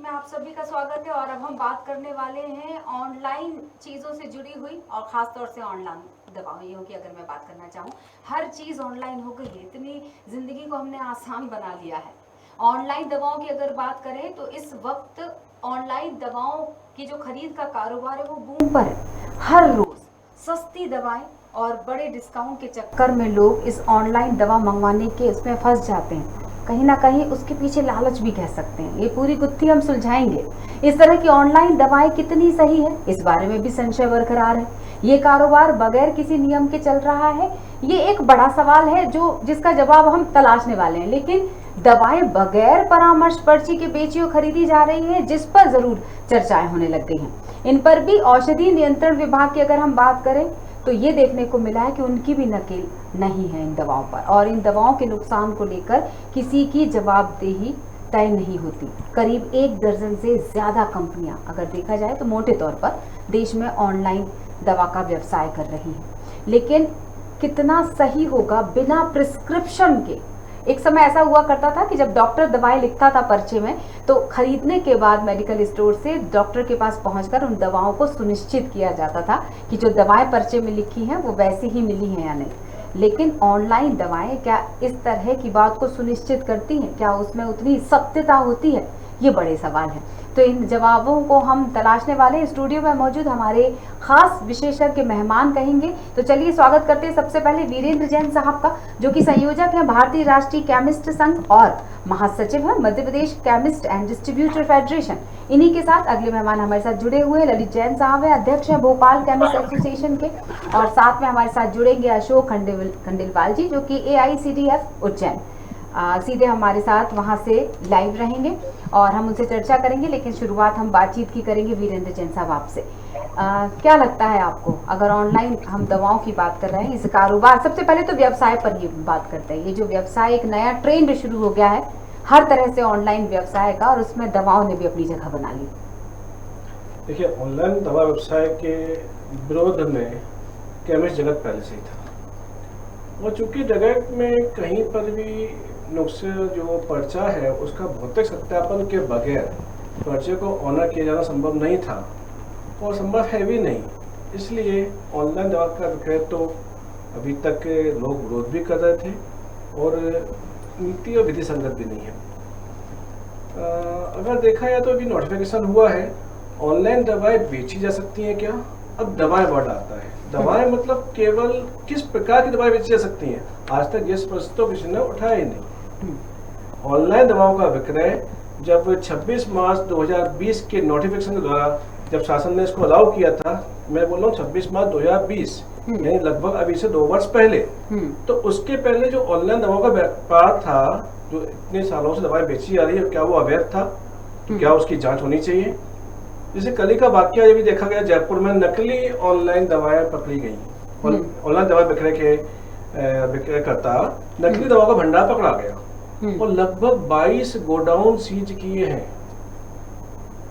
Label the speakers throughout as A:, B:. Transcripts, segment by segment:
A: में आप सभी का स्वागत है। और अब हम बात करने वाले हैं ऑनलाइन चीज़ों से जुड़ी हुई और ख़ास तौर से ऑनलाइन दवाइयों की। अगर मैं बात करना चाहूँ, हर चीज़ ऑनलाइन हो गई है, इतनी ज़िंदगी को हमने आसान बना लिया है। ऑनलाइन दवाओं की अगर बात करें तो इस वक्त ऑनलाइन दवाओं की जो खरीद का कारोबार है वो बूम पर है। हर रोज़ सस्ती दवाएं और बड़े डिस्काउंट के चक्कर में लोग इस ऑनलाइन दवा मंगवाने के इसमें फंस जाते हैं। कहीं ना कहीं उसके पीछे लालच भी कह सकते हैं। ये पूरी गुत्थी हम सुलझाएंगे। इस तरह की ऑनलाइन दवाएं कितनी सही है, इस बारे में भी संशय बरकरार है। ये कारोबार बगैर किसी नियम के चल रहा है, ये एक बड़ा सवाल है जिसका जवाब हम तलाशने वाले हैं। लेकिन दवाएं बगैर परामर्श पर्ची के बेची और खरीदी जा रही है, जिस पर जरूर चर्चाएं होने लग गई हैं। इन पर भी औषधि नियंत्रण विभाग की अगर हम बात करें तो ये देखने को मिला है कि उनकी भी नकेल नहीं है इन दवाओं पर, और इन दवाओं के नुकसान को लेकर किसी की जवाबदेही तय नहीं होती। करीब 1 दर्जन से ज़्यादा कंपनियां अगर देखा जाए तो मोटे तौर पर देश में ऑनलाइन दवा का व्यवसाय कर रही हैं। लेकिन कितना सही होगा बिना प्रिस्क्रिप्शन के? एक समय ऐसा हुआ करता था कि जब डॉक्टर दवाएं लिखता था पर्चे में, तो खरीदने के बाद मेडिकल स्टोर से डॉक्टर के पास पहुंचकर उन दवाओं को सुनिश्चित किया जाता था कि जो दवाएं पर्चे में लिखी हैं वो वैसी ही मिली हैं या नहीं। लेकिन ऑनलाइन दवाएं क्या इस तरह की बात को सुनिश्चित करती हैं? क्या उसमें उतनी सत्यता होती है? ये बड़े सवाल हैं। तो इन जवाबों को हम तलाशने वाले हैं। स्टूडियो में मौजूद हमारे खास विशेषज्ञ मेहमान कहेंगे। तो चलिए स्वागत करते हैं सबसे पहले वीरेंद्र जैन साहब का, जो कि संयोजक हैं भारतीय राष्ट्रीय केमिस्ट संघ और महासचिव हैं Madhya Pradesh chemist and distributor federation. इन्हीं के साथ अगले मेहमान हमारे साथ जुड़े हुए ललित जैन साहब है, अध्यक्ष है भोपाल केमिस्ट एसोसिएशन के। और साथ में हमारे साथ जुड़ेंगे अशोक खंडेलवाल जी, जो कि AICDF उज्जैन सीधे हमारे साथ वहां से लाइव रहेंगे और हम उनसे चर्चा करेंगे। लेकिन शुरुआत हम बातचीत की करेंगे वीरेंद्र जैन साहब आपसे। क्या लगता है आपको, अगर ऑनलाइन हम दवाओं की बात कर रहे हैं, इस कारोबार, सबसे पहले तो व्यवसाय पर ही बात करते हैं। ये जो व्यवसाय एक नया ट्रेंड शुरू हो गया है हर तरह से ऑनलाइन व्यवसाय का, और उसमें दवाओं ने भी अपनी जगह बना ली।
B: देखिए, ऑनलाइन दवा व्यवसाय के विरोध में केमिस्ट जगत पहले से ही था, और चूंकि जगत में कहीं पर भी नुस्खे जो पर्चा है उसका भौतिक सत्यापन के बगैर पर्चे को ऑनर किया जाना संभव नहीं था और संभव है भी नहीं। इसलिए ऑनलाइन दवा का विक्रय तो अभी तक लोग विरोध भी कर रहे थे और नीति और विधि संगत भी नहीं है। अगर देखा जाए तो अभी नोटिफिकेशन हुआ है ऑनलाइन दवाएं बेची जा सकती हैं क्या। अब दवाएं वर्ड आता है, दवाएं मतलब केवल किस प्रकार की दवाएं बेची जा सकती हैं, आज तक ये प्रश्न तो किसी ने उठाया ही नहीं। ऑनलाइन दवाओं का विक्रय जब 26 मार्च 2020 के नोटिफिकेशन के द्वारा जब शासन ने इसको अलाउ किया था, मैं बोल रहा हूँ 26 मार्च 2020, यानी लगभग अभी से 2 वर्ष पहले, तो उसके पहले जो ऑनलाइन दवाओं का व्यापार था, जो इतने सालों से दवाएं बेची जा रही है, क्या वो अवैध था? तो क्या उसकी जांच होनी चाहिए। जैसे कल का वाकया ये भी देखा गया, जयपुर में नकली ऑनलाइन दवाएं पकड़ी गई। ऑनलाइन दवा विक्रयकर्ता नकली दवा का भंडार पकड़ा गया और लगभग 22 गोडाउन सीज किए हैं।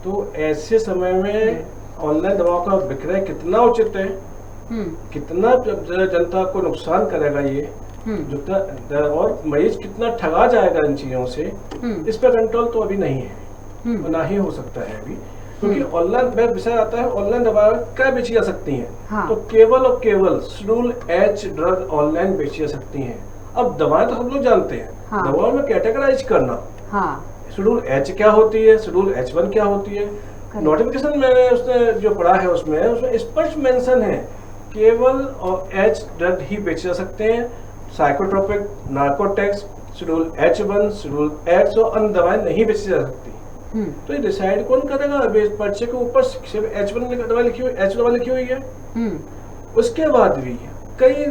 B: तो ऐसे समय में ऑनलाइन दवाओं का विक्रय कितना उचित है, कितना जनता को नुकसान करेगा ये, और मरीज कितना ठगा जाएगा इन चीजों से, इस पर कंट्रोल तो अभी नहीं है, ना ही हो सकता है अभी। क्योंकि ऑनलाइन विषय आता है ऑनलाइन दवाएं क्या बेची जा सकती हैं। हाँ। तो केवल और केवल शेड्यूल H ड्रग ऑनलाइन बेची जा सकती हैं। अब दवाएं तो हम लोग जानते हैं। हाँ। दवाओं में कैटेगराइज करना, हाँ। शेड्यूल H क्या होती है, शेड्यूल H1 क्या होती है। नोटिफिकेशन मैंने उसने जो पढ़ा है उसमें स्पष्ट मेंशन है केवल H ड्रग ही बेचे जा सकते हैं। Psychotropic, narcotics, schedule H1, schedule X और अन्य दवाएं नहीं बेची जा सकती। तो ये डिसाइड कौन करेगा? पर्चे के ऊपर सिर्फ H1 दवा लिखी हुई, H दवा लिखी हुई है। उसके बाद भी कई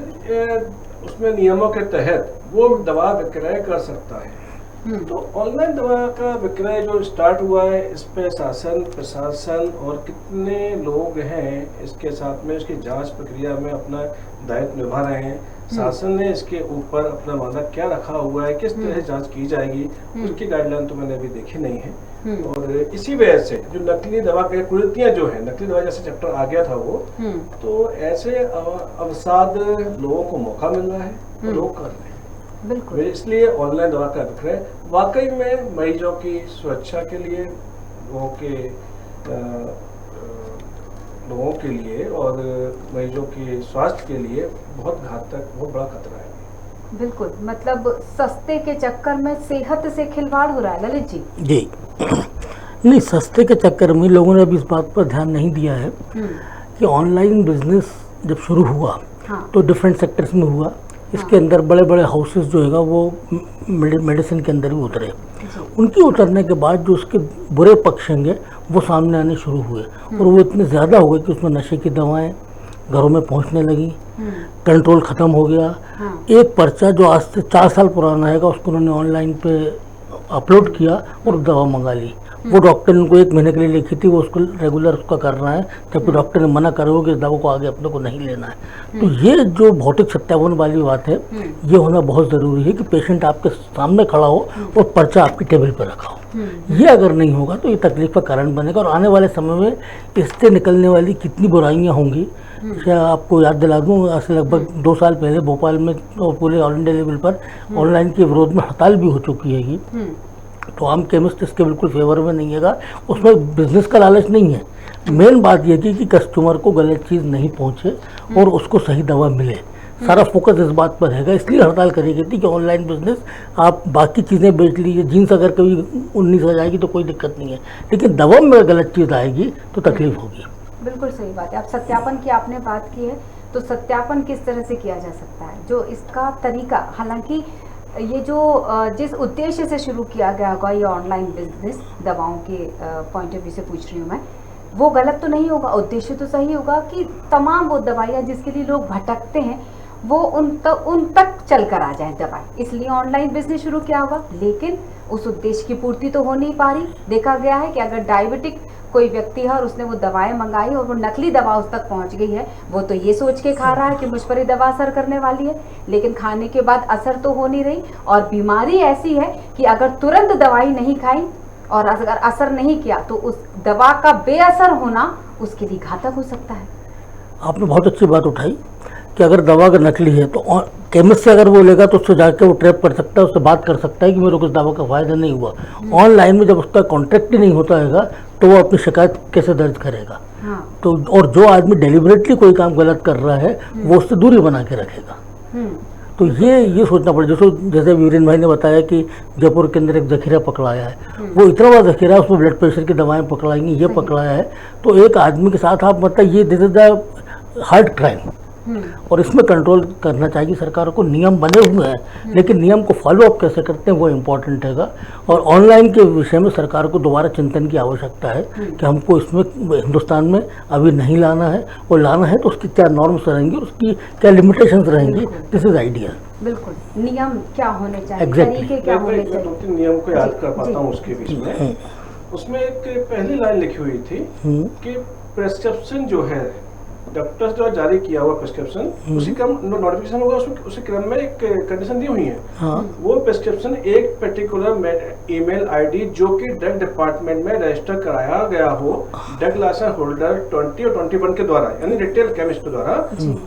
B: उसमें नियमों के तहत वो दवा विक्रय कर सकता है। तो ऑनलाइन दवा का विक्रय जो स्टार्ट हुआ है, इस पे शासन, प्रशासन और कितने लोग हैं इसके साथ में इसकी जांच प्रक्रिया में अपना दायित्व निभा रहे हैं। शासन ने इसके ऊपर अपना मानक क्या रखा हुआ है, किस तरह से जांच की जाएगी, उसकी गाइडलाइन तो मैंने अभी देखी नहीं है। और इसी वजह से जो नकली दवा के कुरीतियां जो है, नकली दवा जैसे चैप्टर आ गया था वो, तो ऐसे अवसाद लोगों को मौका मिल रहा है, लोग कर रहे हैं। बिल्कुल। इसलिए ऑनलाइन दवा का विक्रय वाकई में मरीजों की सुरक्षा के लिए लोगों के लोगों के लिए और मरीजों के स्वास्थ्य के लिए बहुत घातक, बहुत बड़ा खतरा है।
A: बिल्कुल, मतलब सस्ते के चक्कर में सेहत से खिलवाड़ हो रहा है ललित जी।
C: जी नहीं, सस्ते के चक्कर में लोगों ने अभी इस बात पर ध्यान नहीं दिया है कि ऑनलाइन बिजनेस जब शुरू हुआ तो डिफरेंट सेक्टर्स में हुआ। इसके अंदर बड़े बड़े हाउसेस जो है वो मेडिसिन के अंदर भी उतरे। उनकी उतरने के बाद जो उसके बुरे पक्ष होंगे वो सामने आने शुरू हुए और वो इतने ज़्यादा हो गए कि उसमें नशे की दवाएं घरों में पहुंचने लगी, कंट्रोल ख़त्म हो गया। एक पर्चा जो आज से 4 साल पुराना है उसको उन्होंने ऑनलाइन पे अपलोड किया और दवा मंगा ली। वो डॉक्टर ने उनको 1 महीने के लिए लिखी थी, वो उसको रेगुलर उसका करना है, जबकि डॉक्टर ने मना करा हो कि इस दवा को आगे अपने को नहीं लेना है। तो ये जो भौतिक सत्यापन वाली बात है, ये होना बहुत ज़रूरी है कि पेशेंट आपके सामने खड़ा हो और पर्चा आपकी टेबल पर रखा हो। ये अगर नहीं होगा तो ये तकलीफ का कारण बनेगा और आने वाले समय में इससे निकलने वाली कितनी बुराइयाँ होंगी। आपको याद दिला दूँ, आज से लगभग 2 साल पहले भोपाल में और पूरे ऑल इंडिया लेवल पर ऑनलाइन के विरोध में हड़ताल भी हो चुकी है। तो आम केमिस्ट इसके बिल्कुल फेवर में नहीं है। उसमें बिजनेस का लालच नहीं है। मेन बात यह थी कि कस्टमर को गलत चीज़ नहीं पहुंचे और उसको सही दवा मिले। सारा फोकस इस बात पर हैगा, इसलिए हड़ताल करी गई थी कि ऑनलाइन बिजनेस आप बाकी चीज़ें बेच लीजिए, जीन्स अगर कभी 19 आ जाएगी तो कोई दिक्कत नहीं है, लेकिन दवा में गलत चीज़ आएगी तो तकलीफ होगी।
A: बिल्कुल सही बात है। अब सत्यापन की आपने बात की है, तो सत्यापन किस तरह से किया जा सकता है, जो इसका तरीका, हालांकि ये जो जिस उद्देश्य से शुरू किया गया होगा ये ऑनलाइन बिजनेस, दवाओं के पॉइंट ऑफ व्यू से पूछ रही हूँ मैं, वो गलत तो नहीं होगा, उद्देश्य तो सही होगा कि तमाम वो दवाइयाँ जिसके लिए लोग भटकते हैं वो उन तक चल कर आ जाए दवाई, इसलिए ऑनलाइन बिजनेस शुरू किया होगा। लेकिन उस उद्देश्य की पूर्ति तो हो नहीं पा रही। देखा गया है कि अगर डायबिटिक कोई व्यक्ति है और उसने वो दवाएं मंगाई और वो नकली दवा उस तक पहुंच गई है, वो तो ये सोच के खा रहा है कि मुझ पर ये दवा असर करने वाली है, लेकिन खाने के बाद असर तो हो नहीं रही। और बीमारी ऐसी है कि अगर तुरंत दवाई नहीं खाई और अगर असर नहीं किया तो उस दवा का बेअसर होना उसके लिए घातक हो सकता है।
C: आपने बहुत अच्छी बात उठाई कि अगर दवा अगर नकली है तो केमिस्ट से अगर वो लेगा तो उससे जाकर वो ट्रैप कर सकता है, उससे बात कर सकता है कि मेरे को इस दवा का फायदा नहीं हुआ। ऑनलाइन में जब उसका कॉन्ट्रैक्ट ही नहीं होता है तो वो अपनी शिकायत कैसे दर्ज करेगा? तो और जो आदमी डेलिबरेटली कोई काम गलत कर रहा है वो उससे दूरी बना के रखेगा। तो ये सोचना पड़ेगा। जैसे वीरेन भाई ने बताया कि जयपुर के अंदर एक जखीरा पकड़ाया है, वो इतना बड़ा जखीरा है, उसमें ब्लड प्रेशर की दवाएं पकड़ाएंगी, ये पकड़ाया है, तो एक आदमी के साथ आप मतलब ये this is the hard crime. और इसमें कंट्रोल करना चाहिए सरकारों को। नियम बने हुए हैं लेकिन नियम को फॉलो अप कैसे करते हैं वो इम्पोर्टेंट हैगा। और ऑनलाइन के विषय में सरकार को दोबारा चिंतन की आवश्यकता है कि हमको इसमें हिंदुस्तान में अभी नहीं लाना है, और लाना है तो उसकी क्या नॉर्म्स रहेंगी, उसकी क्या लिमिटेशंस रहेंगी, दिस इज आइडिया।
A: बिल्कुल, नियम क्या होने चाहिए,
C: Exactly.
A: तरीके क्या होने चाहिए।
B: 2-3 नियम को याद कर पाता हूँ उसके बीच में। उसमें एक पहली लाइन लिखी हुई थी कि प्रेस्क्रिप्शन जो है डॉक्टर जो जारी किया हुआ प्रेस्क्रिप्शन, उसी क्रम नोटिफिकेशन होगा, उसी क्रम में एक कंडीशन दी हुई है। वो प्रेस्क्रिप्शन एक पर्टिकुलर ईमेल आईडी जो कि ड्रग डिपार्टमेंट में रजिस्टर कराया गया हो ड्रग लाइसेंस होल्डर 20 और 21 के द्वारा, यानी रिटेल केमिस्ट के द्वारा,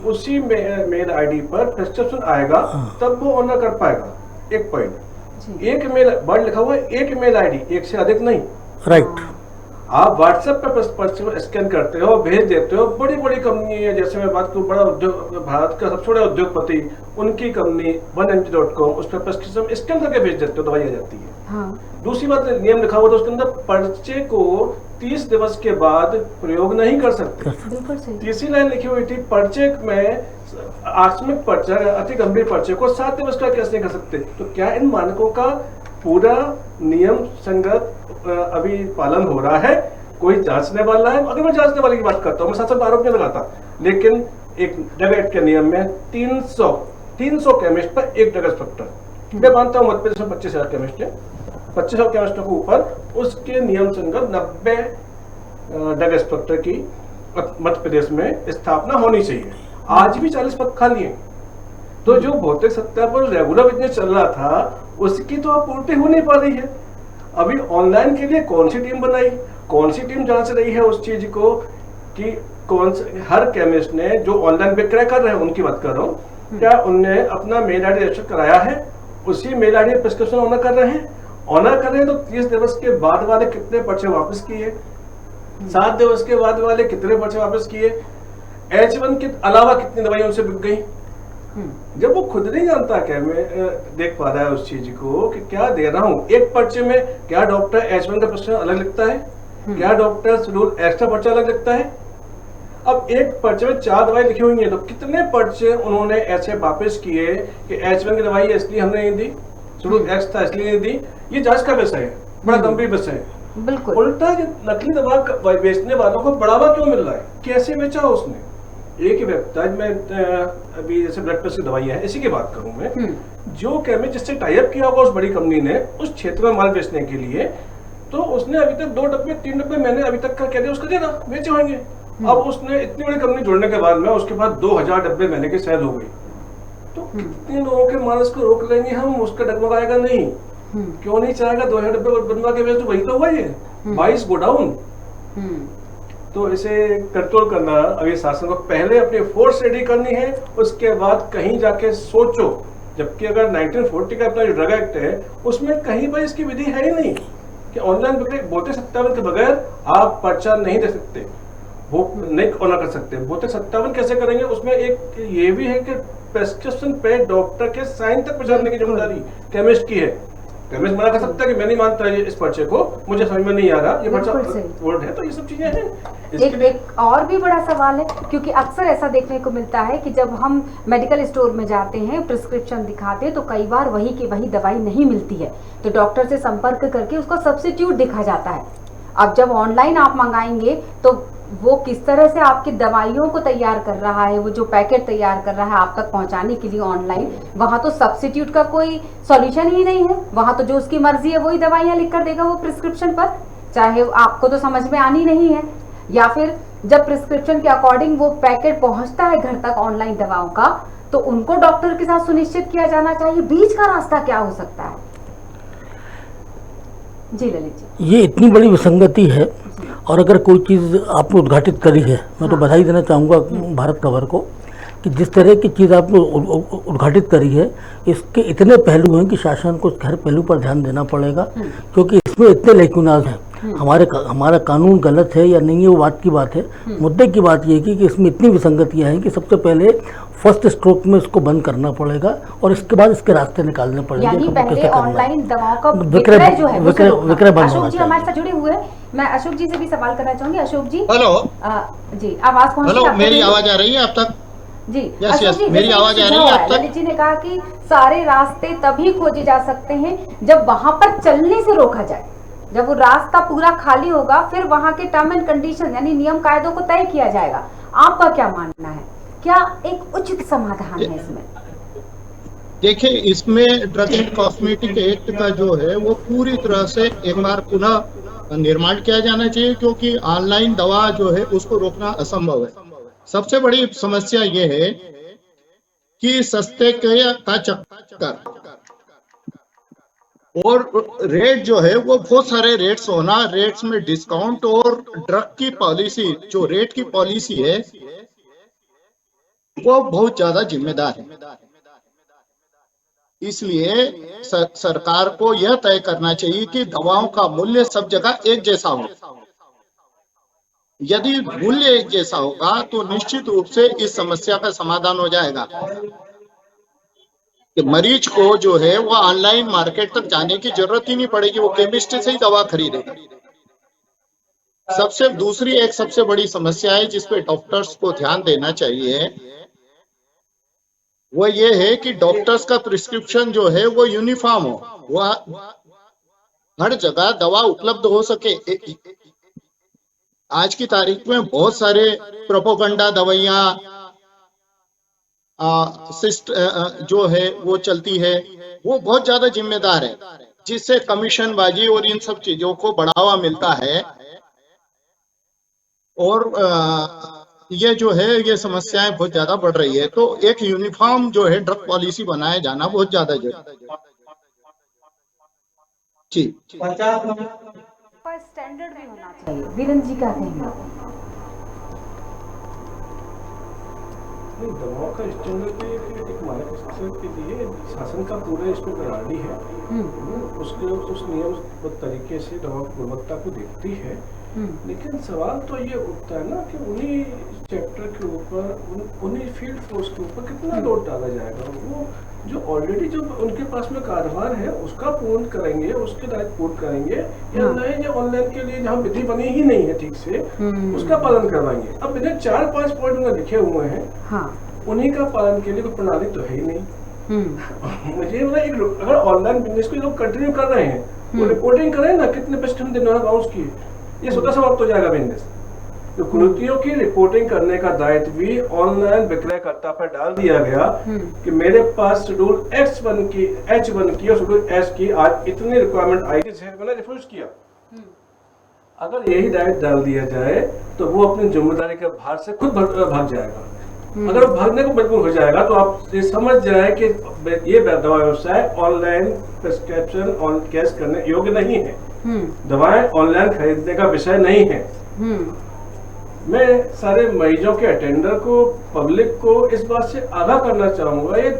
B: उसी मेल आईडी पर प्रेस्क्रिप्शन आएगा तब वो ऑनर कर पाएगा। एक पॉइंट, एक मेल वर्ड लिखा हुआ है, एक मेल आईडी, एक से अधिक नहीं।
C: राइट।
B: आप व्हाट्सएप पे स्कैन करते हो, भेज देते हो। बड़ी बड़ी कंपनी है, जैसे मैं बात करूँ, बड़ा उद्योग, भारत का सबसे बड़ा उद्योगपति, उनकी कंपनी 1mg.com, उस पर प्रेस्क्रिप्शन स्कैन करके भेज देते हो, दवाई आ जाती है। दूसरी बात, नियम लिखा हुआ था उसके अंदर, पर्चे को 30 दिवस के बाद प्रयोग नहीं कर सकते। तीसरी लाइन लिखी हुई थी, पर्चे में आकस्मिक पर्चा, अति गंभीर पर्चे को 7 दिवस का कैसे नहीं कर सकते। तो क्या इन मानकों का पूरा नियम संगत अभी पालन हो रहा है? कोई जांचने वाला है? अगर मैं जांचने वाले की बात करता हूँ, मैं साथ आरोप नहीं लगाता, लेकिन एक ड्रग एक्ट के नियम में 300 केमिस्ट पर एक ड्रग इंस्पेक्टर। मैं मानता हूँ मध्य प्रदेश में 25,000 केमिस्ट है, 25,000 केमिस्टों के ऊपर उसके नियम संगत 90 ड्रग इंस्पेक्टर की मध्य प्रदेश में स्थापना होनी चाहिए। आज भी 40 पद खाली हैं। तो जो भौतिक सत्यापन रेगुलर बिजनेस चल रहा था उसकी तो पूर्ति हो नहीं पा रही है। अभी ऑनलाइन के लिए कौन सी टीम बनाई, कौन सी टीम जांच रही है उस चीज को कि कौन से, हर केमिस्ट ने जो ऑनलाइन विक्रय कर रहे हैं उनकी बात कर रहा हूँ, क्या उनने अपना मेल आईडी रजिस्टर कराया है, उसी मेल आईडी प्रिस्क्रिप्शन ऑनर कर रहे हैं, ऑनर करें तो 30 दिवस के बाद वाले कितने पर्चे वापस किए, 7 दिवस के बाद वाले कितने पर्चे वापस किए, H1 के अलावा कितनी दवाइयां उनसे बिक गई। जब वो खुद नहीं जानता क्या मैं देख पा रहा है उस चीज को कि क्या दे रहा हूँ, एक पर्चे में क्या डॉक्टर H1 का पर्चा अलग लिखता है, क्या डॉक्टर शेड्यूल एक्स्ट्रा पर्चा अलग लिखता है। अब एक पर्चे में 4 दवाई लिखी हुई है तो कितने पर्चे उन्होंने ऐसे वापस किए कि H1 की दवाई इसलिए हमने नहीं दी, शेड्यूल एक्स था इसलिए नहीं दी। ये जांच का विषय है, बड़ा गंभीर विषय है।
A: बिल्कुल
B: उल्टा नकली दवा बेचने वालों को बढ़ावा क्यों मिल रहा है, कैसे बेचा उसने। एक ही व्यक्ति, आज मैं अभी जैसे ब्लड प्रेशर की दवाई है इसी की बात करूं मैं, जो केमिस्ट जिससे टाइप किया होगा उस बड़ी कंपनी ने उस क्षेत्र में माल बेचने के लिए, तो उसने अभी तक 2 डब्बे 3 डब्बे मैंने अभी तक का कह दिया उसका देना बेचे होंगे। अब उसने इतनी बड़ी कंपनी जुड़ने के बाद में उसके बाद 2000 डब्बे मैंने के सेल हो गई, तो कितने लोगों के मानस को रोक लेंगे हम, उसका डगमगाएगा नहीं। क्यों नहीं चाहेगा 2000 डब्बे बनवा के बेच, तो वही तो हुआ ये 22 गोडाउन। तो इसे कंट्रोल करना अभी शासन को पहले अपनी फोर्स रेडी करनी है, उसके बाद कहीं जाके सोचो। जबकि अगर 1940 का अपना जो ड्रग एक्ट है उसमें कहीं पर इसकी विधि है ही नहीं कि ऑनलाइन भौतिक सत्यापन के बगैर आप पर्चा नहीं दे सकते, वो नहीं ऑनर कर सकते। भौतिक सत्यापन कैसे करेंगे, उसमें एक ये भी है कि प्रेस्क्रिप्शन पे डॉक्टर के साइन तक पहुंचाने की जिम्मेदारी केमिस्ट की है। केमिस्ट मना कर सकता है कि मैं नहीं मानता ये इस पर्चे को, मुझे समझ में नहीं आ रहा ये पर्चा वर्ड है। तो ये सब चीजें हैं।
A: एक और भी बड़ा सवाल है, क्योंकि अक्सर ऐसा देखने को मिलता है कि जब हम मेडिकल स्टोर में जाते हैं, प्रिस्क्रिप्शन दिखाते हैं, तो कई बार वही की वही दवाई नहीं मिलती है, तो डॉक्टर से संपर्क करके उसका सब्स्टिट्यूट दिखा जाता है। अब जब ऑनलाइन आप मंगाएंगे तो वो किस तरह से आपकी दवाइयों को तैयार कर रहा है, वो जो पैकेट तैयार कर रहा है आप तक पहुंचाने के लिए ऑनलाइन, वहां तो सब्स्टिट्यूट का कोई सॉल्यूशन ही नहीं है। वहां तो जो उसकी मर्जी है वही दवाइयां लिख कर देगा वो प्रिस्क्रिप्शन पर, चाहे आपको तो समझ में आनी नहीं है। या फिर जब प्रिस्क्रिप्शन के अकॉर्डिंग वो पैकेट पहुंचता है घर तक ऑनलाइन दवाओं का, तो उनको डॉक्टर के साथ सुनिश्चित किया जाना चाहिए। बीच का रास्ता क्या हो सकता है? जी ललित जी,
C: ये इतनी बड़ी विसंगति है। और अगर कोई चीज़ आपने उद्घाटित करी है, मैं तो बधाई देना चाहूँगा भारत कवर को कि जिस तरह की चीज़ आपने उद्घाटित करी है, इसके इतने पहलू हैं कि शासन को हर पहलू पर ध्यान देना पड़ेगा, क्योंकि इसमें इतने लेकुनाज हैं। हमारा कानून गलत है या नहीं है वो बात की बात है, मुद्दे की बात ये है कि इसमें इतनी विसंगतियाँ हैं कि सबसे पहले फर्स्ट स्ट्रोक में इसको बंद करना पड़ेगा और इसके बाद इसके रास्ते निकालने पड़ेंगे।
A: यानी पहले ऑनलाइन दवाओं का विक्रय जो है
C: विक्रय बंद होना
A: चाहिए। अशोक जी हमारे साथ जुड़े हुए हैं, मैं अशोक जी से भी सवाल करना चाहूंगी। अशोक जी,
D: हेलो
A: जी आवाज पहुंच रही है?
D: मेरी आवाज आ रही है आप तक?
A: जी
D: यस, मेरी आवाज आ रही है आप तक?
A: ललित जी ने कहा कि सारे रास्ते तभी खोजे जा सकते हैं जब वहां पर चलने से रोका जाए। जब वो रास्ता पूरा खाली होगा फिर वहां के टर्म एंड कंडीशन यानी नियम कायदों को तय किया जाएगा। आपका क्या मानना है, क्या एक उचित समाधान है इसमें?
D: देखिए, इसमें ड्रग एंड कॉस्मेटिक एक्ट का जो है वो पूरी तरह से एक बार पुनः निर्माण किया जाना चाहिए, क्योंकि ऑनलाइन दवा जो है उसको रोकना असंभव है। सबसे बड़ी समस्या ये है कि सस्ते का चक्कर और रेट जो है वो बहुत सारे रेट्स होना, रेट्स में डिस्काउंट और ड्रग की पॉलिसी जो रेट की पॉलिसी है वो बहुत ज्यादा जिम्मेदार है। इसलिए सरकार को यह तय करना चाहिए कि दवाओं का मूल्य सब जगह एक जैसा हो। यदि मूल्य एक जैसा होगा तो निश्चित रूप से इस समस्या का समाधान हो जाएगा कि मरीज को जो है वो ऑनलाइन मार्केट तक जाने की जरूरत ही नहीं पड़ेगी, वो केमिस्ट से ही दवा खरीदेगा। दूसरी एक सबसे बड़ी समस्या है जिस पे डॉक्टर्स को ध्यान देना चाहिए, वो ये है कि डॉक्टर्स का प्रिस्क्रिप्शन जो है वो यूनिफॉर्म हो, वो हर जगह दवा उपलब्ध हो सके। आज की तारीख में बहुत सारे प्रोपोगंडा दवाइयां जो है वो चलती है, वो बहुत ज्यादा जिम्मेदार है, जिससे कमीशनबाजी और इन सब चीजों को बढ़ावा मिलता है। और ये जो है ये समस्याएं बहुत ज्यादा बढ़ रही है। तो एक यूनिफॉर्म जो है ड्रग पॉलिसी बनाया जाना बहुत ज्यादा जरूरी है। जी,
A: स्टैंडर्ड भी होना चाहिए। वीरेंद्र जी क्या कहेंगे?
B: दवाओं का स्टैंडर्ड एक मादक शस्त्र के लिए शासन का पूरा इस पर प्रणाली है, उसके उस नियम तरीके से दवा की गुणवत्ता को देखती है। लेकिन सवाल तो ये उठता है ना कि उन्हीं चैप्टर के ऊपर, उन्हीं फील्ड फोर्स के ऊपर कितना लोड डाला जाएगा। वो जो ऑलरेडी जो उनके पास में कार्यभार है उसका पूर्ण करेंगे, उसके दायित्व पूर्ण करेंगे, या नए जो ऑनलाइन के लिए जहाँ विधि बनी ही नहीं है ठीक से उसका पालन करवाएंगे। अब इन्हें 4-5 पॉइंट में लिखे हुए हैं, उन्हीं का पालन के लिए कोई प्रणाली तो है ही नहीं। मुझे अगर ऑनलाइन बिजनेस को लोग कंटिन्यू कर रहे हैं, वो रिपोर्टिंग करें ना कितने पेस्ट हम दिन बाउंस किए, ये स्वतः समाप्त हो जाएगा बिजनेस। तो कुरीतियों की रिपोर्टिंग करने का दायित्व भी ऑनलाइन विक्रयकर्ता पर डाल दिया गया कि मेरे पास शेड्यूल H1 की और शेड्यूल S की आज इतनी रिक्वायरमेंट आई थी, मैंने रिफ्यूज किया। अगर यही दायित्व डाल दिया जाए तो वो अपनी जिम्मेदारी के भार से खुद भाग जाएगा। अगर वो भागने को मजबूर हो जाएगा तो आप ये समझ जाए कि ये दवा व्यवसाय ऑनलाइन प्रिस्क्रिप्शन ऑन कैश करने योग्य नहीं है। दवाएं ऑनलाइन खरीदने का विषय नहीं है। मैं सारे मरीजों के अटेंडर को, पब्लिक को इस बात से आगाह करना चाहूंगा, ये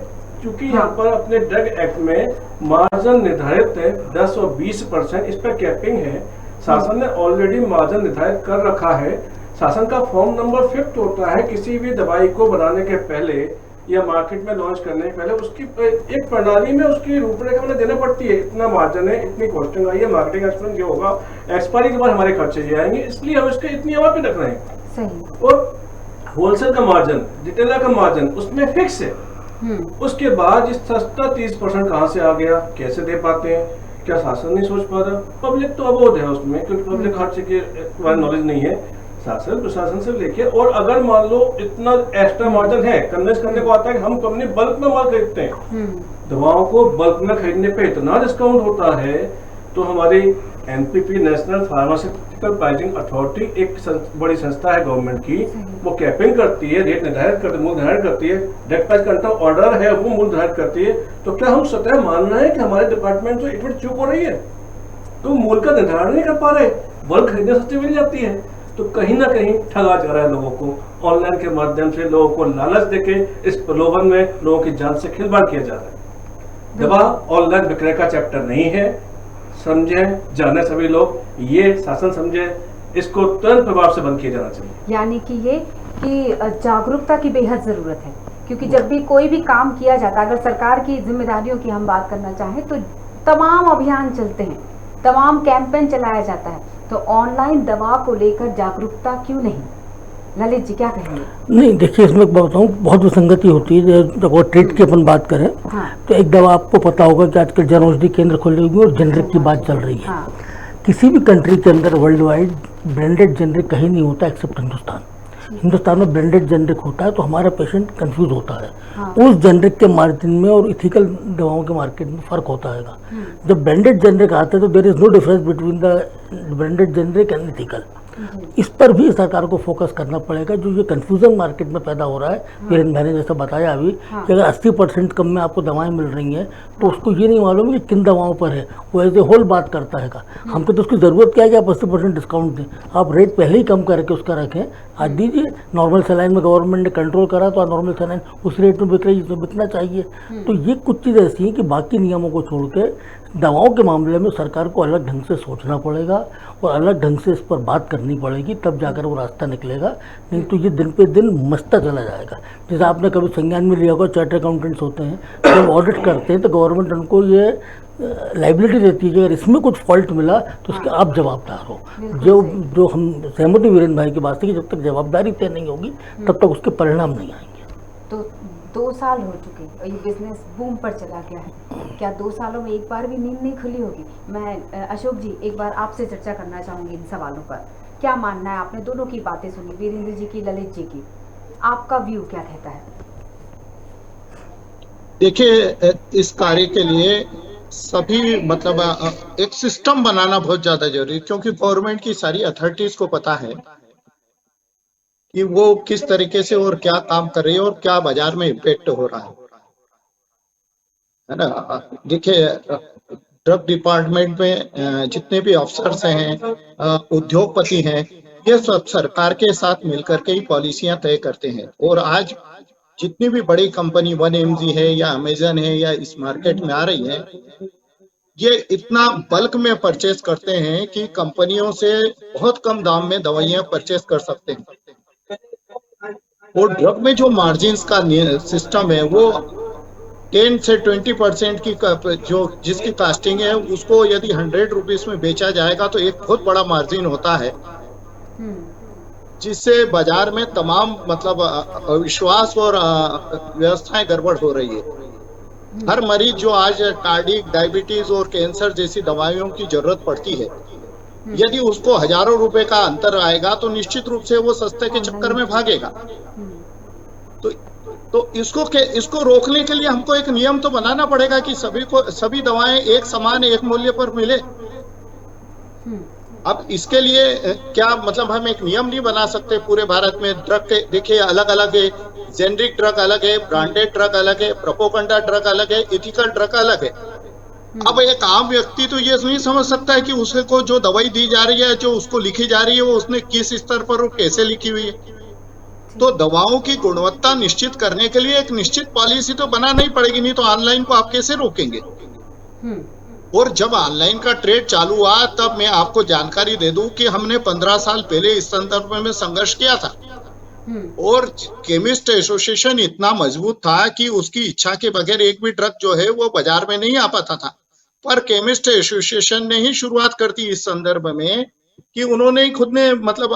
B: क्योंकि यहाँ पर अपने ड्रग एक्ट में मार्जिन निर्धारित है 10 और 20%, इस पर कैपिंग है। शासन ने ऑलरेडी मार्जिन निर्धारित कर रखा है। शासन का फॉर्म नंबर 5 होता है किसी भी दवाई को बनाने के पहले या मार्केट में लॉन्च करने के पहले उसकी एक प्रणाली में उसकी रूपरेखा हमें देना पड़ती है। इतना मार्जिन है, इतनी कॉस्टिंग आई है, मार्केटिंग एक्सपेंस ये होगा, एक्सपायरी के बाद हमारे खर्चे ये आएंगे, इसलिए हम इसके इतनी हवा पे रख रहे हैं। सही। और होलसेल का मार्जिन, रिटेलर का मार्जिन उसमें फिक्स है। उसके बाद इस सस्ता 30% कहाँ से आ गया, कैसे दे पाते हैं, क्या शासन नहीं सोच पा रहा? पब्लिक तो अबोध है उसमें, क्योंकि पब्लिक हर चीज के नॉलेज नहीं है। शासन प्रशासन से लेके, और अगर मान लो इतना एक्स्ट्रा मार्जिन है, कन्वेंस करने को आता है कि हम कंपनी बल्क में माल खरीदते हैं, दवाओं को बल्क में खरीदने पे इतना डिस्काउंट होता है, तो हमारी NPP national pharmaceutical pricing authority एक बड़ी संस्था है गवर्नमेंट की, वो कैपिंग करती है, रेट निर्धारित करती है, मूल्य निर्धारित करती है, डायरेक्ट प्राइस कंट्रोल ऑर्डर है वो मूल्य निर्धारित करती है। तो क्या हम सतह मान रहे हैं कि हमारे डिपार्टमेंट तो एक मिनट चुप हो रही है, तो मूल्य का निर्धारण नहीं कर पा रहे, बल्क खरीदने सस्ती मिल जाती है, तो कहीं ना कहीं ठगा जा रहा है लोगों को। ऑनलाइन के माध्यम से लोगों को लालच देके इस प्रलोभन में लोगों की जान से खिलवाड़ किया जा रहा है। दवा ऑनलाइन विक्रय का चैप्टर नहीं है, समझे जाने सभी लोग, ये शासन समझे, इसको तुरंत प्रभाव से बंद किया जाना चाहिए।
A: यानी कि ये कि जागरूकता की बेहद जरूरत है, क्योंकि जब भी कोई भी काम किया जाता है, अगर सरकार की जिम्मेदारियों की हम बात करना चाहें तो तमाम अभियान चलते हैं, तमाम कैंपेन चलाया जाता है, तो ऑनलाइन दवा को लेकर जागरूकता क्यों नहीं? ललित जी क्या कहेंगे?
C: नहीं, देखिए इसमें बताऊँ बहुत विसंगति होती है। जब ट्रेड की अपन बात करें तो एक दवा आपको पता होगा कि आजकल जन औषधि केंद्र खुले हुए और जेनरिक की बात चल रही है। किसी भी कंट्री के अंदर वर्ल्ड वाइड ब्रांडेड जेनरिक कहीं नहीं होता एक्सेप्ट हिंदुस्तान। हिंदुस्तान में ब्रांडेड जेनरिक होता है तो हमारा पेशेंट कंफ्यूज होता है। उस जेनरिक के मार्जिन में और इथिकल दवाओं के मार्केट में फ़र्क होता है। जब ब्रांडेड जेनरिक आते हैं तो there is no difference between the branded generic and ethical. इस पर भी सरकार को फोकस करना पड़ेगा। जो ये कंफ्यूजन मार्केट में पैदा हो रहा है, वीरेंद्र भाई ने जैसा बताया अभी कि अगर 80% कम में आपको दवाएं मिल रही हैं तो उसको ये नहीं मालूम कि किन दवाओं पर है, वो एज ए होल बात करता है। हमको तो उसकी ज़रूरत क्या है कि आप 80% डिस्काउंट दें, आप रेट पहले ही कम करके उसका रखें, आज दीजिए। नॉर्मल सलाइन में गवर्नमेंट ने कंट्रोल करा तो नॉर्मल सलाइन उस रेट में बिक रही है, बिकना चाहिए। तो ये कुछ चीज़ें ऐसी हैं कि बाकी नियमों को छोड़ के दवाओं के मामले में सरकार को अलग ढंग से सोचना पड़ेगा और अलग ढंग से इस पर बात करनी पड़ेगी, तब जाकर वो रास्ता निकलेगा। नहीं तो ये दिन पे दिन मस्ता चला जाएगा। जैसे आपने कभी संज्ञान में लिया होगा, चार्टर्ड अकाउंटेंट्स होते हैं, जब ऑडिट करते हैं तो गवर्नमेंट उनको ये लाइबिलिटी देती है कि अगर इसमें कुछ फॉल्ट मिला तो उसके आप जवाबदार हो। जो हम सहमति वीरेंद्र भाई की बात है कि जब तक जवाबदारी तय नहीं होगी तब तक उसके परिणाम नहीं आएंगे।
A: तो 2 साल हो चुके और ये बिजनेस बूम पर चला गया है, क्या 2 सालों में एक बार भी नींद नहीं खुली होगी? मैं अशोक जी एक बार आपसे चर्चा करना चाहूँगी इन सवालों पर। क्या मानना है? आपने दोनों की बातें सुनी, वीरेंद्र जी की, ललित जी की, आपका व्यू क्या कहता है?
D: देखिए, इस कार्य के लिए सभी मतलब एक सिस्टम बनाना बहुत ज्यादा जरूरी है, क्योंकि गवर्नमेंट की सारी अथॉरिटीज को पता है कि वो किस तरीके से और क्या काम कर रही है और क्या बाजार में इम्पैक्ट हो रहा है ना। देखिए, ड्रग डिपार्टमेंट में जितने भी अफसर्स हैं, उद्योगपति हैं, ये सब सरकार के साथ मिलकर के ही पॉलिसियां तय करते हैं। और आज जितनी भी बड़ी कंपनी 1mg है या अमेजन है या इस मार्केट में आ रही है, ये इतना बल्क में परचेस करते हैं कि कंपनियों से बहुत कम दाम में दवाइयां परचेस कर सकते हैं। और ड्रग में जो मार्जिन का सिस्टम है वो 10 से 20% की जो जिसकी कास्टिंग है उसको यदि 100 रुपीज में बेचा जाएगा तो एक बहुत बड़ा मार्जिन होता है, जिससे बाजार में तमाम मतलब अविश्वास और व्यवस्थाएं गड़बड़ हो रही है। हर मरीज जो आज कार्डियक, डायबिटीज और कैंसर जैसी दवाइयों की जरूरत पड़ती है, यदि उसको हजारों रुपए का अंतर आएगा तो निश्चित रूप से वो सस्ते के चक्कर में भागेगा। तो इसको रोकने के लिए हमको एक नियम तो बनाना पड़ेगा कि सभी दवाएं एक समान एक मूल्य पर मिले। अब इसके लिए क्या मतलब हम एक नियम नहीं बना सकते पूरे भारत में? ड्रग के देखिए अलग अलग है, जेनरिक ड्रग अलग है, ब्रांडेड ड्रग अलग है, प्रोपोगंडा ड्रग अलग है, एथिकल ड्रग अलग है। अब एक आम व्यक्ति तो ये नहीं समझ सकता है कि उसको जो दवाई दी जा रही है, जो उसको लिखी जा रही है, वो उसने किस स्तर पर और कैसे लिखी हुई है। तो दवाओं की गुणवत्ता निश्चित करने के लिए एक निश्चित पॉलिसी तो बनाना ही पड़ेगी, नहीं तो ऑनलाइन को आप कैसे रोकेंगे? और जब ऑनलाइन का ट्रेड चालू हुआ तब मैं आपको जानकारी दे दूं कि हमने 15 साल पहले इस संदर्भ में संघर्ष किया था। और केमिस्ट एसोसिएशन इतना मजबूत था कि उसकी इच्छा के बगैर एक भी ड्रग जो है वो बाजार में नहीं आ पाता था। पर केमिस्ट एसोसिएशन ने ही शुरुआत कर दी इस संदर्भ में कि उन्होंने ही खुद ने मतलब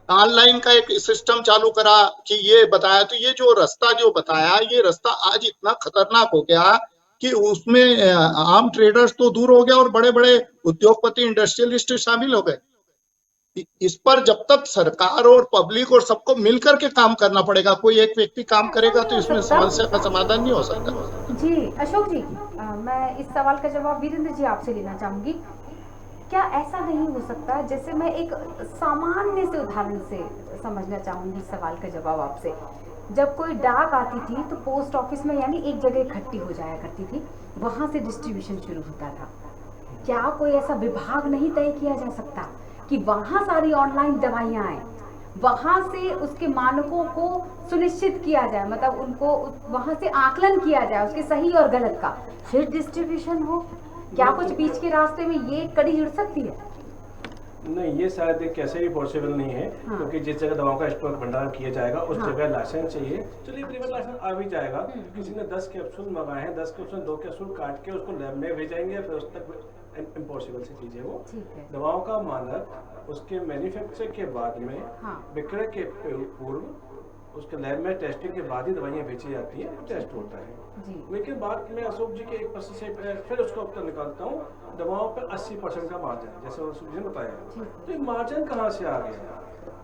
D: ऑनलाइन का एक सिस्टम चालू करा कि ये बताया। तो ये जो रास्ता जो बताया, ये रास्ता आज इतना खतरनाक हो गया कि उसमें आम ट्रेडर्स तो दूर हो गया और बड़े बड़े उद्योगपति, इंडस्ट्रियलिस्ट शामिल हो गए। इस पर जब तक सरकार और पब्लिक और सबको मिलकर के काम करना पड़ेगा, कोई एक व्यक्ति काम करेगा तो इसमें समस्या का समाधान नहीं हो सकता।
A: जी अशोक जी, मैं इस सवाल का जवाब वीरेंद्र जी आपसे लेना चाहूंगी। क्या ऐसा नहीं हो सकता, जैसे मैं एक सामान्य से उदाहरण से समझना चाहूंगी सवाल का जवाब आपसे, जब कोई डाक आती थी तो पोस्ट ऑफिस में यानी एक जगह इकट्ठी हो जाया करती थी, वहां से डिस्ट्रीब्यूशन शुरू होता था। क्या कोई ऐसा विभाग नहीं तय किया जा सकता कि वहां सारी ऑनलाइन दवाइयां आए, वहां से उसके मानकों को सुनिश्चित किया जाए, मतलब उनको वहां से आकलन किया जाए उसके सही और गलत का, फिर डिस्ट्रीब्यूशन हो? क्या कुछ बीच के रास्ते में ये कड़ी जुड़ सकती है?
B: नहीं, ये शायद कैसे भी पॉसिबल नहीं है। हाँ। क्योंकि जिस जगह दवाओं का स्टॉक भंडारण किया जाएगा उस जगह लाइसेंस चाहिए। चलिए प्रीमियम लाइसेंस आ भी जाएगा, किसी ने 10 कैप्सूल मंगाए हैं, 10 कैप्सूल 2 कैप्सूल काट के उसको लैब में भेजेंगे, फिर उस तक इम्पॉसिबल सी चीज है वो। दवाओं का मानक उसके मैन्युफैक्चर के बाद में, विक्रय के पूर्व उसके लैब में टेस्टिंग के बाद ही दवाइयाँ बेची जाती हैं, टेस्ट होता है। लेकिन बात मैं अशोक जी के 1% से फिर उसका उत्तर निकालता हूँ। दवाओं पर 80% का मार्जिन, जैसे अशोक जी ने बताया, तो ये मार्जिन कहाँ से आ गया?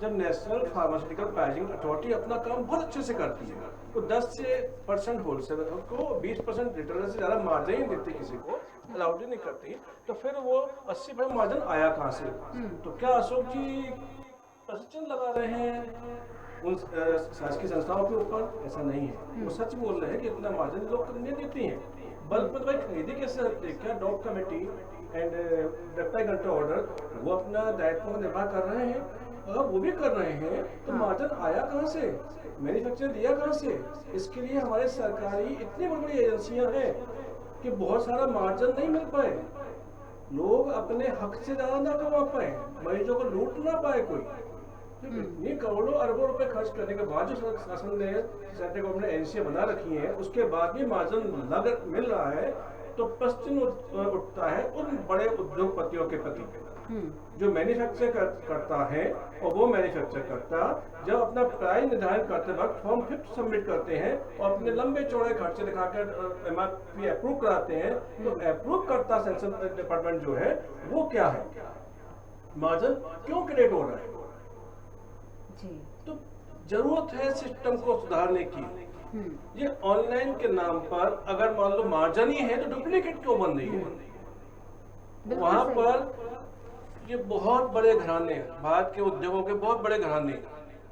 B: जब नेशनल फार्मास्यूटिकल प्राइसिंग अथॉरिटी अपना काम बहुत अच्छे से करती है, तो 10% होलसेलर को 20% रिटेलर से ज़्यादा मार्जिन ही देती, किसी को अलाउड ही नहीं करती, तो फिर वो 80% मार्जिन आया कहाँ से? तो क्या अशोक जी प्रशिक्षण लगा रहे हैं उन शासकीय संस्थाओं के ऊपर? ऐसा नहीं है, वो सच बोल रहे हैं कि इतना मार्जिन लोग करने देती हैं। बल्क में दवाई खरीदी कैसे करते हैं? क्या dog committee and deputy control order वो अपना दायित्व का निर्वाह कर रहे हैं? अगर वो भी कर रहे हैं तो मार्जिन आया कहाँ से, मैन्युफैक्चर दिया कहाँ से? इसके लिए हमारे सरकारी इतनी बड़ी बड़ी एजेंसियां हैं कि बहुत सारा मार्जिन नहीं मिल पाए, लोग अपने हक से ज्यादा ना कमा पाए, मरीजों को लूट ना पाए कोई। ये करोड़ों अरबों रुपए खर्च करने के बाद जो शासन ने सेंट्रल गवर्नमेंट ने एजेंसियां बना रखी हैं, उसके बाद भी मार्जिन मिल रहा है, तो प्रश्न उठता है उन बड़े उद्योगपतियों के प्रति जो मैन्युफैक्चर करता है, और वो मैन्युफैक्चर करता जब अपना प्राइस निर्धारण करते वक्त फॉर्म 5 सबमिट करते हैं और अपने लंबे चौड़े खर्चे दिखाकर MRP अप्रूव कराते हैं, तो अप्रूव करता सेंट्रल डिपार्टमेंट जो है वो क्या है, मार्जिन क्यों क्रिएट हो रहा है? तो जरूरत है सिस्टम को सुधारने की। ये ऑनलाइन के नाम पर अगर मान लो मार्जिन ही है तो डुप्लीकेट क्यों बन रही है? वहां पर ये बहुत बड़े घराने, भारत के उद्योगों के बहुत बड़े घराने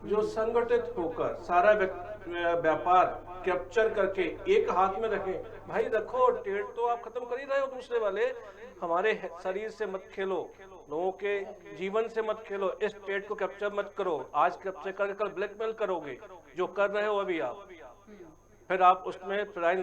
B: जो संगठित होकर सारा व्यापार कैप्चर करके एक हाथ में रखें। भाई रखो, ट्रेड तो आप खत्म कर ही रहे हो, दूसरे वाले हमारे शरीर से मत खेलो, लोगों के जीवन से मत खेलो, इस ट्रेड को कैप्चर मत करो। आज कैप्चर करके कल ब्लैकमेल करोगे, जो कर रहे हो अभी आप, फिर आप उसमें प्राइस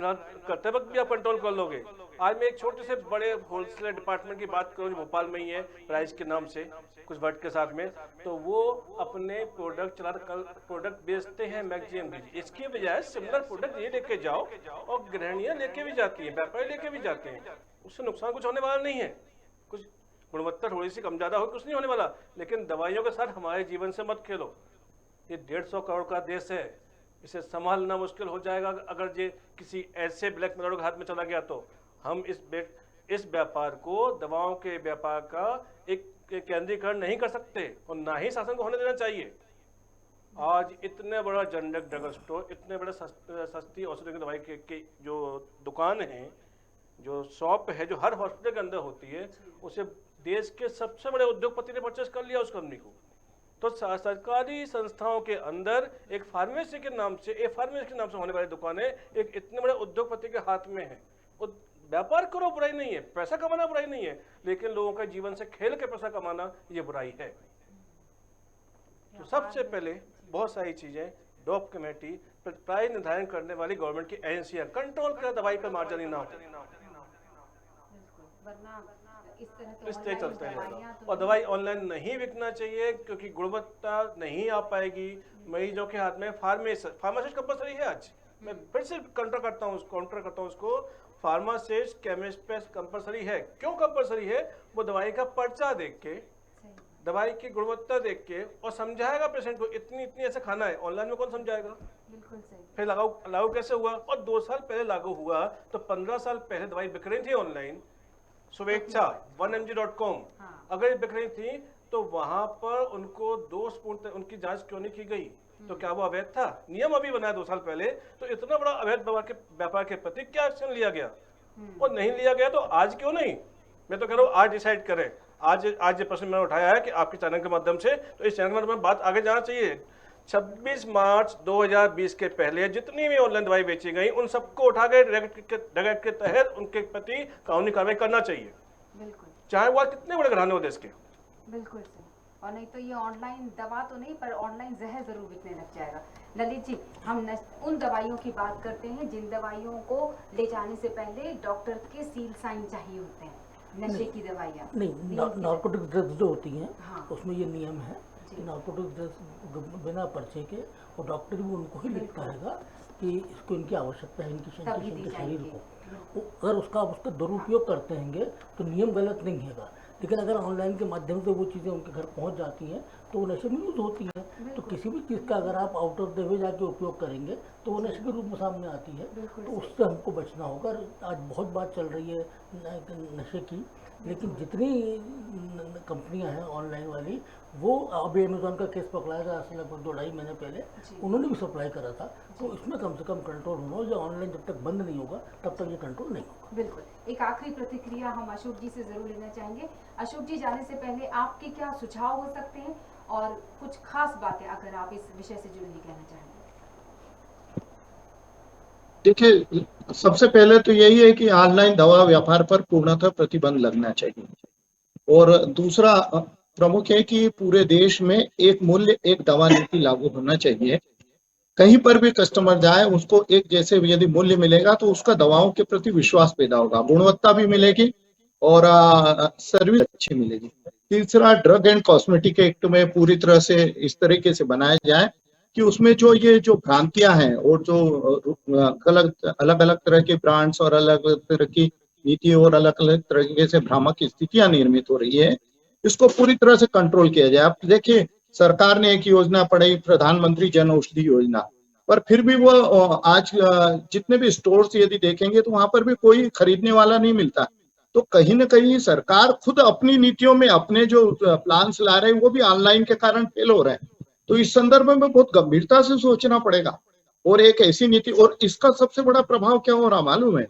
B: करते वक्त भी आप कंट्रोल कर लोगे। आज मैं एक छोटे से बड़े होलसेलर डिपार्टमेंट की बात करूँ जो भोपाल में ही है, प्राइस के नाम से कुछ वर्ड के साथ में, तो वो अपने प्रोडक्ट प्रोडक्ट बेचते हैं मैक्सिमम बीज। इसकी बजाय सिमिलर प्रोडक्ट ये लेके जाओ और गृहिणियाँ लेके भी जाती हैं, व्यापारी लेके भी जाते हैं, उससे नुकसान कुछ होने वाला नहीं है। कुछ गुणवत्ता थोड़ी सी कम ज़्यादा हो, कुछ नहीं होने वाला, लेकिन दवाइयों के साथ हमारे जीवन से मत खेलो। ये 150 करोड़ का देश है, इसे संभालना मुश्किल हो जाएगा अगर ये किसी ऐसे ब्लैक मनी के हाथ में चला गया। तो हम इस व्यापार को, दवाओं के व्यापार का एक केंद्रीकरण नहीं कर सकते और ना ही शासन को होने देना चाहिए। आज इतने बड़ा जनरल ड्रग स्टोर, इतने बड़े सस्ती औषधि की दवाई के जो दुकान है, जो शॉप है, जो हर हॉस्पिटल के अंदर होती है, उसे देश के सबसे बड़े उद्योगपति ने परचेस कर लिया उस कंपनी को। तो सरकारी संस्थाओं के अंदर एक फार्मेसी के नाम से होने वाली दुकानें एक इतने बड़े उद्योगपति के हाथ में है। व्यापार करो, बुराई नहीं है, पैसा कमाना बुराई नहीं है, लेकिन लोगों के जीवन से खेल के पैसा कमाना ये बुराई है। तो सबसे पहले बहुत सारी चीजें डॉप कमेटी, प्राइस निर्धारण करने वाली गवर्नमेंट की एजेंसियां कंट्रोल कर दवाई पर मार्जिन ना हो, इस तरह चलते रहेगा। और दवाई ऑनलाइन नहीं बिकना चाहिए क्योंकि गुणवत्ता नहीं आ पाएगी मरीजों के हाथ में। फार्मासिस्ट कंपलसरी है आज, मैं फिर से काउंटर करता हूँ उसको, फार्मासिस्ट केमिस्ट पे कंपलसरी है। क्यों कंपलसरी है? वो दवाई का पर्चा देख के, दवाई की गुणवत्ता देख के और समझाएगा पेशेंट को इतनी ऐसे खाना है। ऑनलाइन में कौन समझाएगा?
A: बिल्कुल सही।
B: फिर लागू कैसे हुआ? और 2 साल पहले लागू हुआ, तो 15 साल पहले दवाई बिक रही थी ऑनलाइन, शुभेच्छा 1mg.com अगर बिक रही थी तो वहां पर उनको 2 स्पून तक उनकी जांच क्यों नहीं की गई? तो क्या वो अवैध था? नियम अभी बनाया 2 साल पहले, तो इतना बड़ा अवैध व्यापार के प्रति क्या एक्शन लिया गया? और नहीं लिया गया तो आज क्यों नहीं? मैं तो कह रहा हूँ आज डिसाइड करें। आज ये प्रश्न मैंने उठाया है कि आपके चैनल के माध्यम से, तो इस चैनल के माध्यम से बात आगे जाना चाहिए। 26 मार्च 2020 के पहले जितनी भी ऑनलाइन दवाई बेची गई उन सबको उठा के ड्रग के तहत उनके प्रति कानूनी कार्रवाई करना चाहिए,
A: बिल्कुल,
B: चाहे वो कितने बड़े घराने हो देश के।
A: बिल्कुल सही। और नहीं तो ये ऑनलाइन दवा तो नहीं, पर ऑनलाइन जहर जरूर बिकने लग जाएगा। ललित जी, हम उन दवाइयों की बात करते हैं जिन दवाइयों को ले जाने से पहले डॉक्टर के सील साइन चाहिए होते हैं। नशे की दवाइयाँ
C: नहीं, नार्कोटिक ड्रग्स जो होती हैं,
A: हाँ,
C: उसमें ये नियम है कि नार्कोटिक ड्रग्स बिना पर्चे के, और डॉक्टर भी उनको ही लिखता रहेगा कि इसको इनकी आवश्यकता है, इनके शरीर को। अगर उसका दुरुपयोग करते हैं तो नियम गलत नहीं है, लेकिन अगर ऑनलाइन के माध्यम से वो चीज़ें उनके घर पहुंच जाती हैं तो वो नशे में यूज होती हैं। तो किसी भी चीज़ का अगर आप आउट ऑफ द वे जाके उपयोग करेंगे तो वो नशे के रूप में सामने आती है, तो उससे हमको बचना होगा। आज बहुत बात चल रही है नशे की, लेकिन जितनी कंपनियां हैं ऑनलाइन वाली, वो अभी अमेजोन का केस पकड़ाया था आज लगभग 2-2.5 महीने पहले, उन्होंने भी सप्लाई करा था। तो इसमें कम से कम कंट्रोल होना, जो ऑनलाइन जब तक बंद नहीं होगा तब तक ये कंट्रोल नहीं होगा।
A: बिल्कुल। एक आखिरी प्रतिक्रिया हम अशोक जी से जरूर लेना चाहेंगे। अशोक जी, जाने से पहले आपके क्या सुझाव हो सकते हैं और कुछ खास बातें अगर आप इस विषय से जुड़ी हुई कहना चाहेंगे?
D: देखिए, सबसे पहले तो यही है कि ऑनलाइन दवा व्यापार पर पूर्णतः प्रतिबंध लगना चाहिए, और दूसरा प्रमुख है कि पूरे देश में एक मूल्य एक दवा नीति लागू होना चाहिए। कहीं पर भी कस्टमर जाए, उसको एक जैसे यदि मूल्य मिलेगा तो उसका दवाओं के प्रति विश्वास पैदा होगा, गुणवत्ता भी मिलेगी और सर्विस अच्छी मिलेगी। तीसरा, ड्रग एंड कॉस्मेटिक एक्ट में पूरी तरह से इस तरीके से बनाया जाए कि उसमें जो भ्रांतियां हैं और जो अलग अलग तरह के ब्रांड्स और अलग अलग तरह की नीति और अलग अलग तरीके से भ्रामक स्थितियां निर्मित हो रही है, इसको पूरी तरह से कंट्रोल किया जाए। आप देखिए, सरकार ने एक योजना पढ़ाई, प्रधानमंत्री जन औषधि योजना, पर फिर भी वो आज जितने भी स्टोर्स यदि देखेंगे तो वहां पर भी कोई खरीदने वाला नहीं मिलता। तो कहीं ना कहीं सरकार खुद अपनी नीतियों में अपने जो प्लान्स ला रहे हैं वो भी ऑनलाइन के कारण फेल हो रहे हैं। तो इस संदर्भ में बहुत गंभीरता से सोचना पड़ेगा, और एक ऐसी नीति, और इसका सबसे बड़ा प्रभाव क्या हो रहा मालूम है?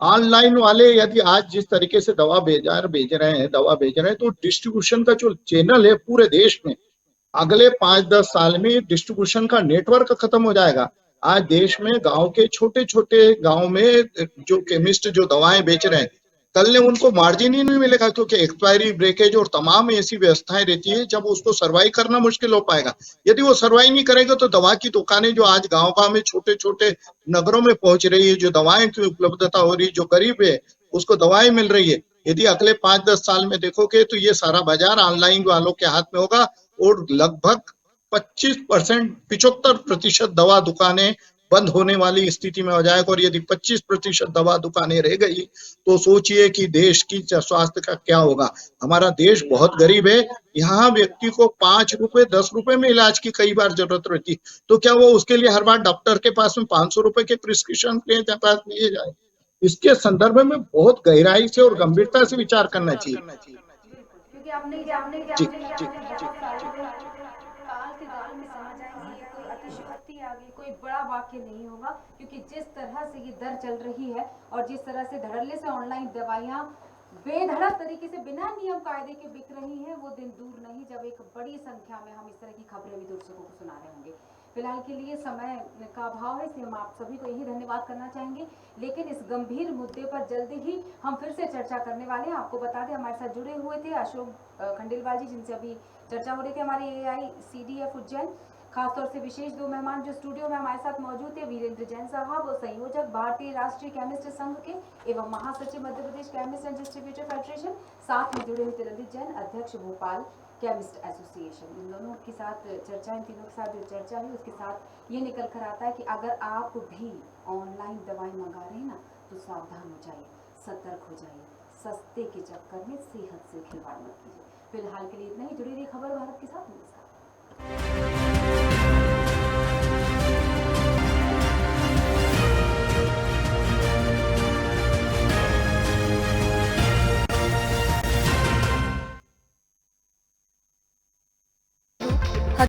D: ऑनलाइन वाले यदि आज जिस तरीके से दवा भेज रहे हैं, तो डिस्ट्रीब्यूशन का जो चैनल है पूरे देश में, अगले 5-10 साल में डिस्ट्रीब्यूशन का नेटवर्क खत्म हो जाएगा। आज देश में गांव के छोटे छोटे गांव में जो केमिस्ट जो दवाएं बेच रहे हैं, कल ने उनको मार्जिन ही नहीं मिलेगा, क्योंकि एक्सपायरी, ब्रेकेज और तमाम ऐसी व्यवस्थाएं रहती है जब उसको सर्वाइव करना मुश्किल हो पाएगा। यदि वो सर्वाइव नहीं करेगा तो दवा की दुकानें जो आज गांव-गांव में छोटे-छोटे नगरों में पहुंच रही है, जो दवाएं की उपलब्धता हो रही है, जो गरीब है उसको दवाएं मिल रही है, यदि अगले 5-10 साल में देखोगे तो ये सारा बाजार ऑनलाइन वालों के हाथ में होगा और लगभग 25%, 75% दवा दुकानें बंद होने वाली स्थिति में हो जाएगा। और यदि 25% दवा दुकानें रह गई तो सोचिए कि देश की स्वास्थ्य का क्या होगा। हमारा देश बहुत गरीब है, यहाँ व्यक्ति को 5 रुपए 10 रुपए में इलाज की कई बार जरूरत रहती, तो क्या वो उसके लिए हर बार डॉक्टर के पास में 500 रुपए के प्रिस्क्रिप्शन लिए जाए? इसके संदर्भ में बहुत गहराई से और गंभीरता से विचार करना चाहिए।
A: क्योंकि आपने क्या
D: जी
A: मुझे लगता
D: जी
A: है
D: जी
A: बहुत सारे लोग काल के दाल में समझ आएंगे, ये कोई अतिशयोक्ति आ गई, कोई बड़ा वाक्य नहीं होगा, क्योंकि जिस तरह से ये दर चल रही है और जिस तरह से धड़ल्ले से ऑनलाइन दवाइयाँ बेधड़क तरीके से बिना नियम कायदे के बिक रही हैं, वो दिन दूर नहीं जब एक बड़ी संख्या में हम इस तरह की खबरें भी दर्शकों को सुना रहे होंगे। फिलहाल के लिए समय का अभाव है, इसलिए हम आप सभी को यही धन्यवाद करना चाहेंगे, लेकिन इस गंभीर मुद्दे पर जल्दी ही हम फिर से चर्चा करने वाले हैं। आपको बता दें हमारे साथ जुड़े हुए थे अशोक खंडेलवाल जी, जिनसे अभी चर्चा हो रही थी हमारे AICDF उज्जैन। खासतौर से विशेष दो मेहमान जो स्टूडियो में हमारे साथ मौजूद थे, वीरेंद्र जैन साहब और संयोजक भारतीय राष्ट्रीय केमिस्ट संघ के एवं महासचिव Madhya Pradesh chemist and distributor federation, साथ में जुड़े हुए ललित जैन, अध्यक्ष भोपाल केमिस्ट एसोसिएशन। इन दोनों के साथ चर्चा, इन तीनों के साथ जो चर्चा है उसके साथ ये निकल कर आता है कि अगर आप भी ऑनलाइन दवाई मंगा रहे हैं ना, तो सावधान हो जाइए, सतर्क हो जाइए, सस्ते के चक्कर में सेहत से खिलवाड़ मत कीजिए। फिलहाल के लिए इतना ही। जुड़ी रही खबर भारत के साथ। नमस्कार।